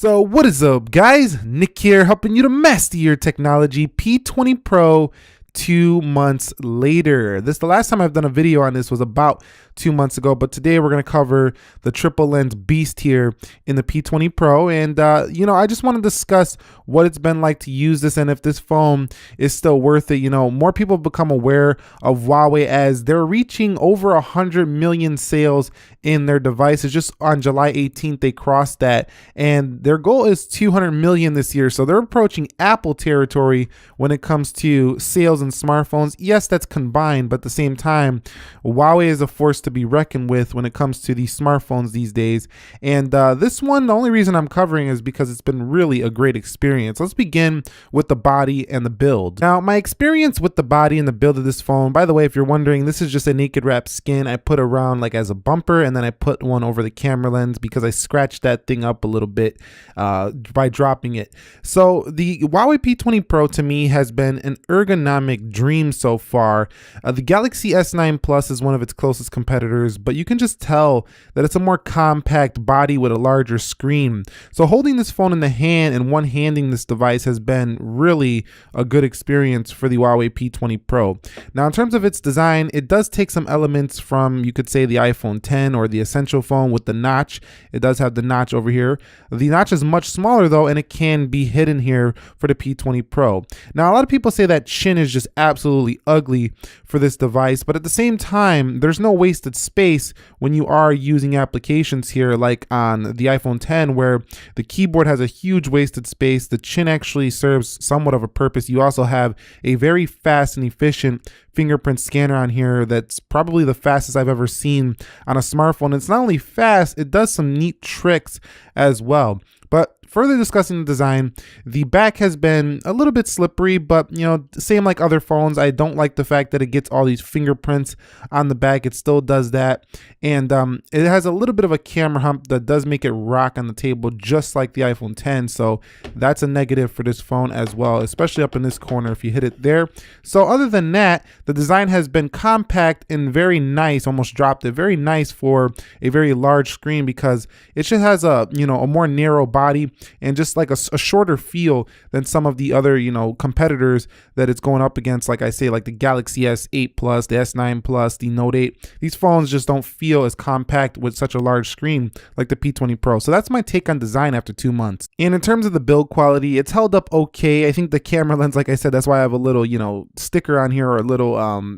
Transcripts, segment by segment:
So what is up, guys? Nick here, helping you to master your technology. P20 Pro 2 months later. The last time I've done a video on this was about 2 months ago, but today we're going to cover the triple lens beast here in the P20 Pro. And I just want to discuss what it's been like to use this and if this phone is still worth it. More people have become aware of Huawei as they're reaching over 100 million sales in their devices. Just on July 18th, they crossed that, and their goal is 200 million this year. So they're approaching Apple territory when it comes to sales and smartphones. Yes, that's combined, but at the same time, Huawei is a force to be reckoned with when it comes to these smartphones these days. And this one, the only reason I'm covering is because it's been really a great experience. Let's begin with the body and the build. Now, my experience with the body and the build of this phone, by the way, if you're wondering, this is just a naked wrap skin I put around like as a bumper, and then I put one over the camera lens because I scratched that thing up a little bit by dropping it. So the Huawei P20 Pro to me has been an ergonomic dream so far. The Galaxy S9 Plus is one of its closest competitors, but you can just tell that it's a more compact body with a larger screen. So holding this phone in the hand and one-handing this device has been really a good experience for the Huawei P20 Pro. Now, in terms of its design, it does take some elements from, you could say, the iPhone 10 or the Essential phone with the notch. It does have the notch over here. The notch is much smaller though, and it can be hidden here for the P20 Pro. Now, a lot of people say that chin is just absolutely ugly for this device, but at the same time, there's no wasted space when you are using applications here like on the iPhone 10, where the keyboard has a huge wasted space. The chin actually serves somewhat of a purpose. You also have a very fast and efficient fingerprint scanner on here that's probably the fastest I've ever seen on a smartphone. It's not only fast, it does some neat tricks as well. But further discussing the design, the back has been a little bit slippery, but same like other phones. I don't like the fact that it gets all these fingerprints on the back. It still does that. And it has a little bit of a camera hump that does make it rock on the table, just like the iPhone 10. So that's a negative for this phone as well, especially up in this corner if you hit it there. So other than that, the design has been compact and very nice, almost dropped it, very nice for a very large screen, because it just has a more narrow body and just like a shorter feel than some of the other competitors that it's going up against. Like I say, like the Galaxy S8 Plus, the S9 Plus, the Note 8. These phones just don't feel as compact with such a large screen like the P20 Pro. So that's my take on design after 2 months. And in terms of the build quality, it's held up okay. I think the camera lens, like I said, that's why I have a little sticker on here, or a little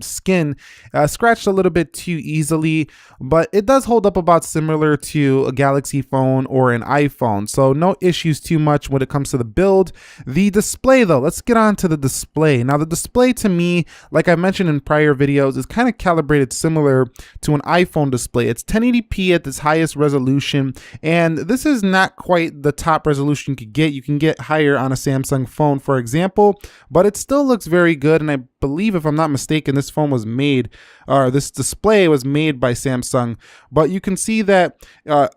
skin scratched a little bit too easily, but it does hold up about similar to a Galaxy phone or an iPhone. So no issues too much when it comes to the build. The display though, let's get on to the display. Now the display to me, like I mentioned in prior videos, is kind of calibrated similar to an iPhone display. It's 1080p at its highest resolution, and this is not quite the top resolution you could get. You can get higher on a Samsung phone, for example, but it still looks very good. And I believe, if I'm not mistaken, this phone was made, or this display was made by Samsung. But you can see that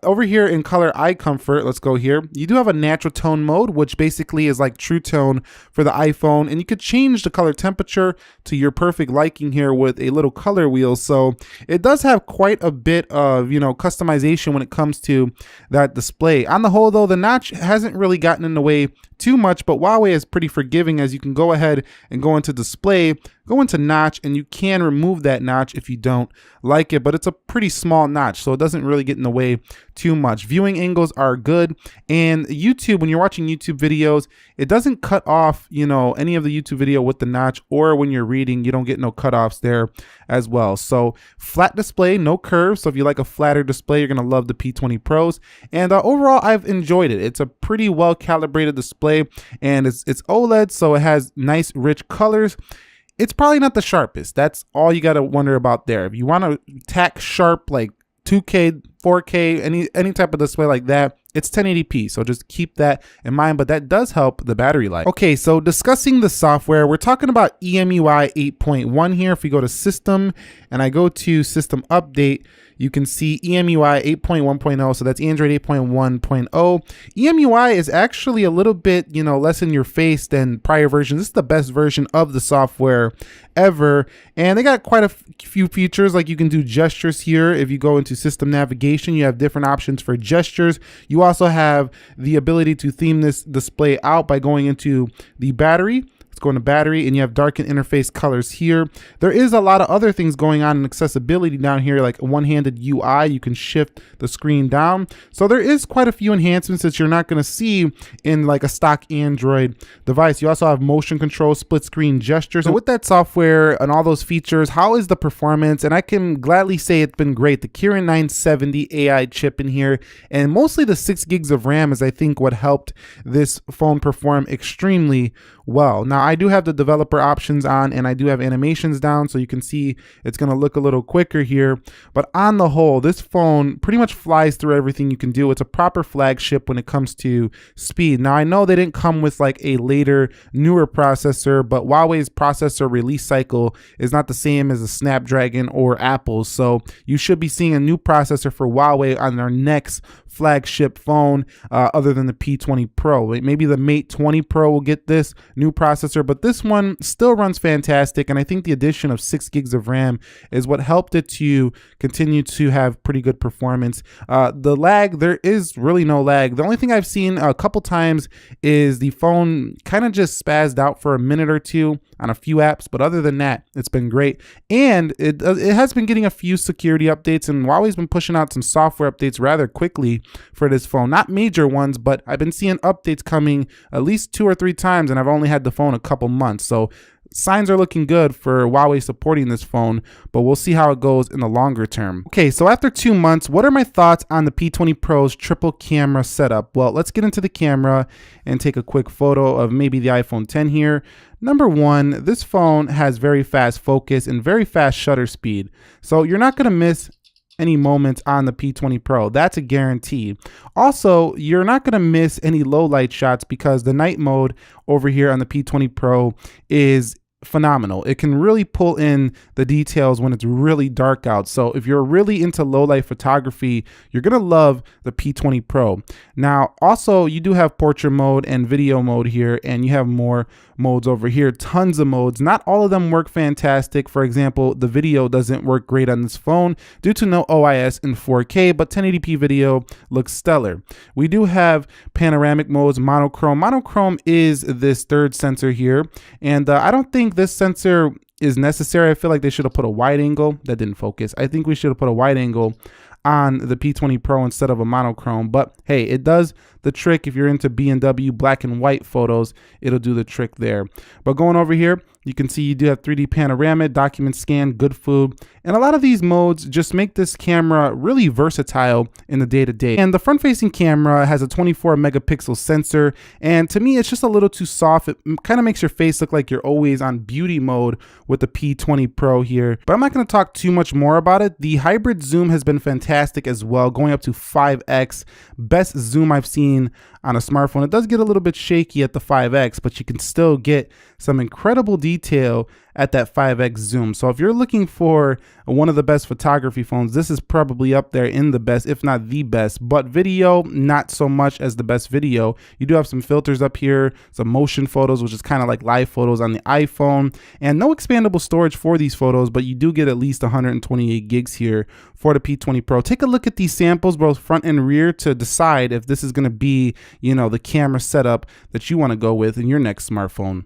over here in color eye comfort, let's go here, you do have a natural tone mode, which basically is like True Tone for the iPhone, and you could change the color temperature to your perfect liking here with a little color wheel. So it does have quite a bit of customization when it comes to that display. On the whole though, the notch hasn't really gotten in the way too much, but Huawei is pretty forgiving, as you can go ahead and go into display, go into notch, and you can remove that notch if you don't like it, but it's a pretty small notch, so it doesn't really get in the way too much. Viewing angles are good, and YouTube, when you're watching YouTube videos, it doesn't cut off any of the YouTube video with the notch, or when you're reading, you don't get no cutoffs there as well. So flat display, no curves, so if you like a flatter display, you're gonna love the P20 Pros. And overall, I've enjoyed it. It's a pretty well calibrated display, and it's OLED, so it has nice rich colors. It's probably not the sharpest. That's all you got to wonder about there. If you want to tack sharp like 2K, 4K, any type of display like that, it's 1080p, so just keep that in mind, but that does help the battery life. Okay, so discussing the software, we're talking about EMUI 8.1 here. If we go to System and I go to System Update, you can see EMUI 8.1.0, so that's Android 8.1.0. EMUI is actually a little bit, less in your face than prior versions. This is the best version of the software ever, and they got quite a few features, like you can do gestures here. If you go into system navigation, you have different options for gestures. You also have the ability to theme this display out by going into the battery. Let's go into battery, and you have darken interface colors here. There is a lot of other things going on in accessibility down here, like a one-handed UI. You can shift the screen down. So there is quite a few enhancements that you're not going to see in like a stock Android device. You also have motion control, split screen gestures. So with that software and all those features, how is the performance? And I can gladly say it's been great. The Kirin 970 AI chip in here, and mostly the 6 gigs of RAM is I think what helped this phone perform extremely well. Now I do have the developer options on, and I do have animations down, so you can see it's going to look a little quicker here. But on the whole, this phone pretty much flies through everything you can do. It's a proper flagship when it comes to speed. Now I know they didn't come with like a later, newer processor, but Huawei's processor release cycle is not the same as a Snapdragon or Apple's. So you should be seeing a new processor for Huawei on their next flagship phone, other than the P20 Pro. Maybe the Mate 20 Pro will get this new processor, but this one still runs fantastic. And I think the addition of 6 gigs of RAM is what helped it to continue to have pretty good performance. The lag, there is really no lag. The only thing I've seen a couple times is the phone kind of just spazzed out for a minute or two on a few apps, but other than that, it's been great. And it has been getting a few security updates, and Huawei's been pushing out some software updates rather quickly for this phone. Not major ones, but I've been seeing updates coming at least 2 or 3 times, and I've only had the phone a couple months. So signs are looking good for Huawei supporting this phone, but we'll see how it goes in the longer term. Okay, so after 2 months, what are my thoughts on the P20 Pro's triple camera setup? Well, let's get into the camera and take a quick photo of maybe the iPhone 10 here. Number one, this phone has very fast focus and very fast shutter speed. So you're not gonna miss any moments on the P20 Pro. That's a guarantee. Also, you're not going to miss any low light shots because the night mode over here on the P20 Pro is phenomenal. It can really pull in the details when it's really dark out. So if you're really into low light photography, you're going to love the P20 Pro. Now, also you do have portrait mode and video mode here, and you have more modes over here, tons of modes. Not all of them work fantastic. For example, the video doesn't work great on this phone due to no OIS in 4K, but 1080p video looks stellar. We do have panoramic modes, monochrome. Monochrome is this third sensor here, and I don't think this sensor is necessary. I feel like they should have put a wide angle. That didn't focus. I think we should have put a wide angle on the P20 Pro instead of a monochrome, but hey, it does the trick. If you're into B&W black and white photos, it'll do the trick there. But going over here, you can see you do have 3D panorama, document scan, good food, and a lot of these modes just make this camera really versatile in the day-to-day. And the front-facing camera has a 24 megapixel sensor, and to me, it's just a little too soft. It kind of makes your face look like you're always on beauty mode with the P20 Pro here. But I'm not going to talk too much more about it. The hybrid zoom has been fantastic as well, going up to 5x. Best zoom I've seen on a smartphone. It does get a little bit shaky at the 5x, but you can still get some incredible detail at that 5x zoom. So if you're looking for one of the best photography phones, this is probably up there in the best, if not the best. But video, not so much as the best video. You do have some filters up here, some motion photos, which is kind of like live photos on the iPhone, and no expandable storage for these photos, but you do get at least 128 gigs here for the P20 Pro. Take a look at these samples, both front and rear, to decide if this is going to be, you know, the camera setup that you want to go with in your next smartphone.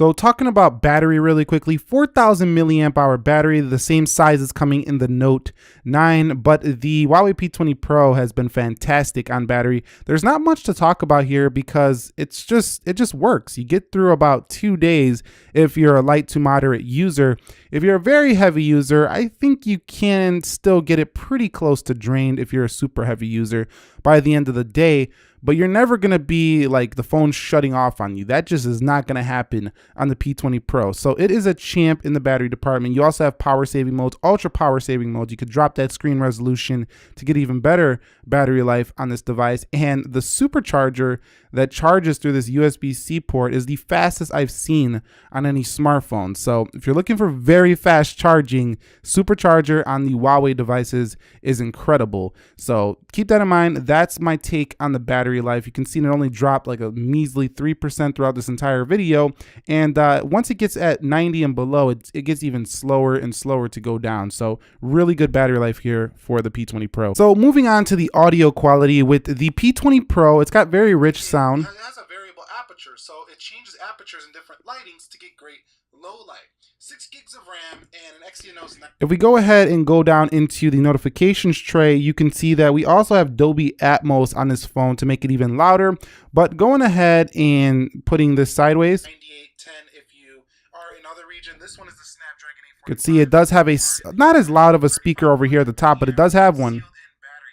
So talking about battery really quickly, 4,000 milliamp hour battery, the same size is coming in the Note 9, but the Huawei P20 Pro has been fantastic on battery. There's not much to talk about here because it just works. You get through about 2 days if you're a light to moderate user. If you're a very heavy user, I think you can still get it pretty close to drained if you're a super heavy user by the end of the day. But you're never going to be like the phone shutting off on you. That just is not going to happen on the P20 Pro. So it is a champ in the battery department. You also have power saving modes, ultra power saving modes. You could drop that screen resolution to get even better battery life on this device. And the supercharger that charges through this USB-C port is the fastest I've seen on any smartphone. So if you're looking for very fast charging, supercharger on the Huawei devices is incredible. So keep that in mind. That's my take on the battery life. You can see it only dropped like a measly 3% throughout this entire video. And once it gets at 90 and below, it gets even slower and slower to go down. So really good battery life here for the P20 Pro. So moving on to the audio quality with the P20 Pro, it's got very rich sound. It has a variable aperture, so it changes apertures in different lightings to get great low light. 6 gigs of RAM and an Exynos. If we go ahead and go down into the notifications tray, you can see that we also have Dolby Atmos on this phone to make it even louder. But going ahead and putting this sideways, 9810 if you are in other region. This one is the Snapdragon 845. you can see it does have a, not as loud of a speaker over here at the top, but it does have one.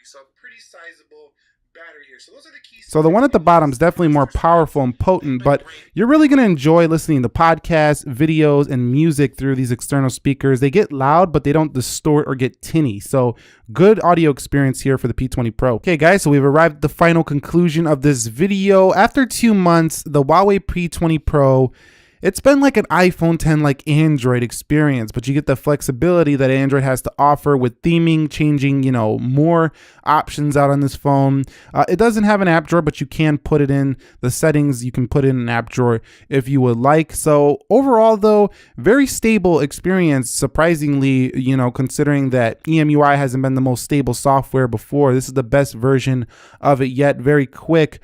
So pretty sizable battery here. So those are the keys. So the one at the bottom is definitely more powerful and potent, but you're really going to enjoy listening to podcasts, videos, and music through these external speakers. They get loud, but they don't distort or get tinny. So good audio experience here for the P20 Pro. Okay, guys, so we've arrived at the final conclusion of this video. After 2 months, the Huawei P20 Pro, it's been like an iPhone 10 like Android experience, but you get the flexibility that Android has to offer with theming, changing, you know, more options out on this phone. It doesn't have an app drawer, but you can put it in the settings. You can put in an app drawer if you would like. So overall though, very stable experience, surprisingly, you know, considering that EMUI hasn't been the most stable software before. This is the best version of it yet, very quick.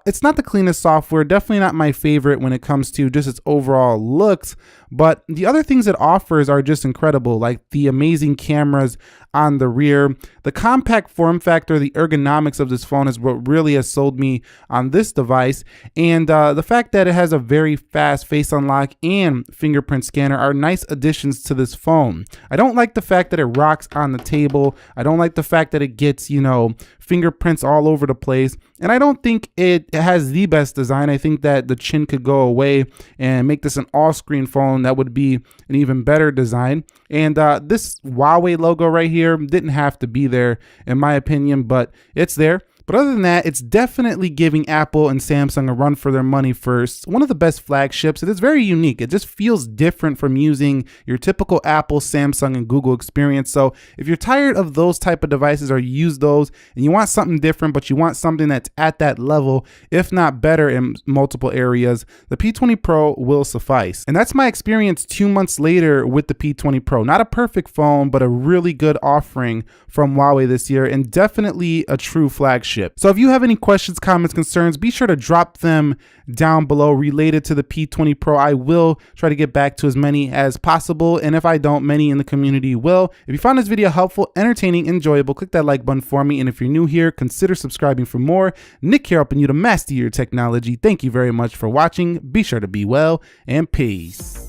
It's not the cleanest software, definitely not my favorite when it comes to just its overall looks, but the other things it offers are just incredible, like the amazing cameras on the rear, the compact form factor, the ergonomics of this phone is what really has sold me on this device, and the fact that it has a very fast face unlock and fingerprint scanner are nice additions to this phone. I don't like the fact that it rocks on the table. I don't like the fact that it gets, you know, fingerprints all over the place, and I don't think it has the best design. I think that the chin could go away and make this an all-screen phone. That would be an even better design. And this Huawei logo right here didn't have to be there in my opinion, but it's there. But other than that, it's definitely giving Apple and Samsung a run for their money for one of the best flagships. It is very unique. It just feels different from using your typical Apple, Samsung, and Google experience. So if you're tired of those type of devices or you use those and you want something different, but you want something that's at that level, if not better in multiple areas, the P20 Pro will suffice. And that's my experience 2 months later with the P20 Pro. Not a perfect phone, but a really good offering from Huawei this year, and definitely a true flagship. So if you have any questions, comments, concerns, be sure to drop them down below related to the P20 Pro. I will try to get back to as many as possible, and if I don't, many in the community will. If you found this video helpful, entertaining, enjoyable, click that like button for me, and if you're new here, consider subscribing for more. Nick here, helping you to master your technology. Thank you very much for watching. Be sure to be well, and peace.